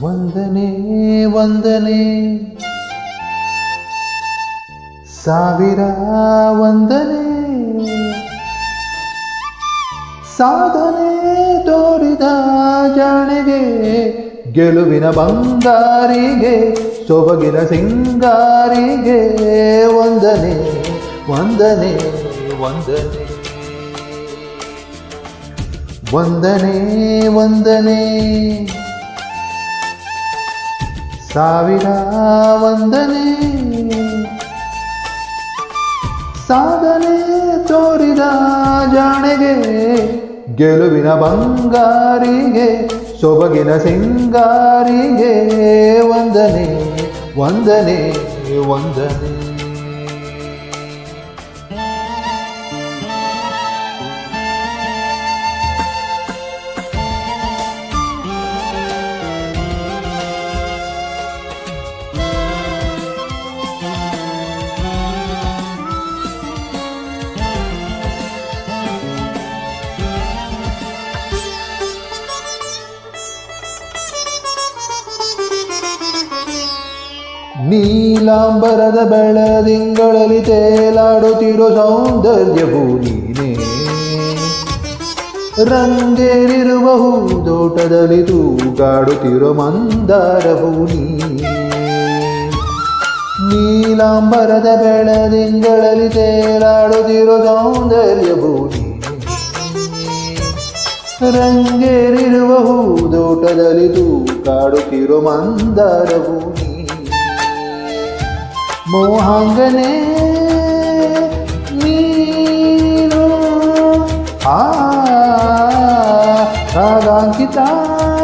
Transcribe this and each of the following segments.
ವಂದನೆ ವಂದನೆ ಸಾವಿರ ವಂದನೆ ಸಾಧನೆ ತೋರಿದ ಜಾಣೆಗೆ ಗೆಲುವಿನ ಬಂಗಾರಿಗೆ ಸೊಬಗಿನ ಸಿಂಗಾರಿಗೆ ವಂದನೆ ವಂದನೆ ವಂದನೆ ವಂದನೆ ವಂದನೆ ಸಾವಿರ ವಂದನೆ ಸಾಧನೆ ತೋರಿದ ಜಾಣೆಗೆ ಗೆಲುವಿನ ಬಂಗಾರಿಗೆ ಸೊಬಗಿನ ಸಿಂಗಾರಿಗೆ ವಂದನೆ ವಂದನೆ ವಂದನೆ ನೀಲಾಂಬರದ ಬೆಳದಿಂಗಳಲ್ಲಿ ತೇಲಾಡುತ್ತಿರೋ ಸೌಂದರ್ಯವು ನೀನೇ ರಂಗೇರಿರುವ ಹೂದೋಟದಲ್ಲಿ ತೂಗಾಡುತ್ತಿರೋ ಮಂದಾರವು ನೀನೇ ನೀಲಾಂಬರದ ಬೆಳದಿಂಗಳಲ್ಲಿ ತೇಲಾಡುತ್ತಿರೋ ಸೌಂದರ್ಯವು ನೀನೇ ರಂಗೇರಿರುವ ಹೂದೋಟದಲ್ಲಿ ತೂಗಾಡುತ್ತಿರೋ ಮಂದಾರವು ಮೋಹಾಂಗನೆ ನೀನು ರಾಗಾಂಕಿತ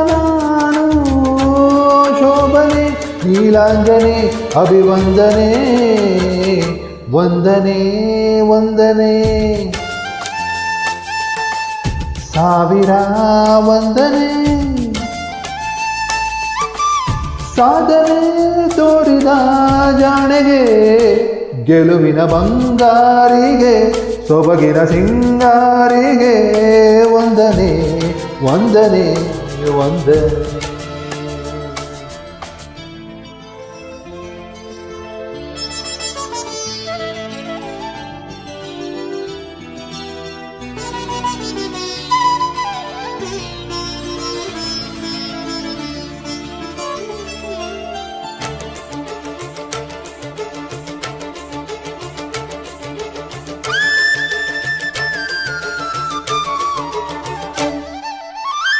ನಾನು ಶೋಭನೆ ನೀಲಾಂಜನೆ ಅಭಿವಂದನೆ ವಂದನೆ ವಂದನೆ ಸಾವಿರ ವಂದನೆ ಸಾಧನೆ ತೋರಿದ ಜಾಣೆಗೆ ಗೆಲುವಿನ ಬಂಗಾರಿಗೆ ಸೊಬಗಿನ ಸಿಂಗಾರಿಗೆ ವಂದನೆ ವಂದನೆ ವಂದನೆ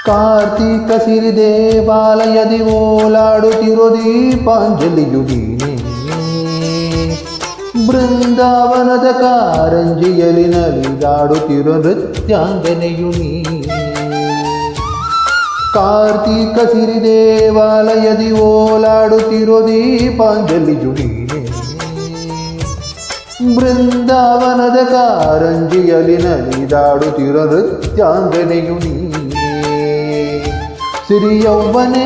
ಕಾರ್ತಿಕ ಸಿರಿ ದೇವಾಲಯದಿ ಓಲಾಡುತ್ತಿರೋ ದೀಪಾಂಜಲಿಯು ನೀನೇ ಬೃಂದಾವನದ ಕಾರಂಜಿಯಲ್ಲಿ ನಲಿದಾಡುತ್ತಿರೋ ನೃತ್ಯಾಂಗನೆಯು ನೀ ಕಾರ್ತಿಕ ಸಿರಿ ದೇವಾಲಯದಿ ಓಲಾಡುತ್ತಿರೋ ದೀಪಾಂಜಲಿಯು ನೀನೇ ಬೃಂದಾವನದ ಕಾರಂಜಿಯಲ್ಲಿ ನಲಿದಾಡುತ್ತಿರೋ ನೃತ್ಯಾಂಗನೆಯು ನೀ ಸಿರಿಯೌವನೆ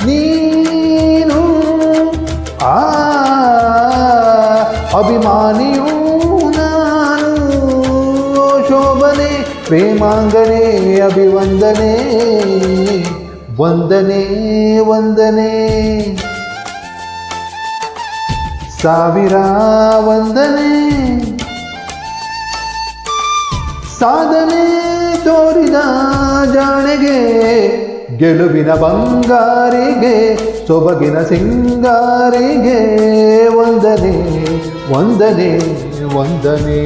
ನೀನು ಅಭಿಮಾನಿಯೂ ನಾನು ಶೋಭನೆ ಪ್ರೇಮಾಂಗನೆ ಅಭಿವಂದನೆ ವಂದನೆ ವಂದನೆ ಸಾವಿರ ವಂದನೆ ಸಾಧನೆ ತೋರಿದ ಜಾಣೆಗೆ ಗೆಲುವಿನ ಬಂಗಾರಿಗೆ ಸೊಬಗಿನ ಸಿಂಗಾರಿಗೆ ವಂದನೆ ವಂದನೆ ವಂದನೆ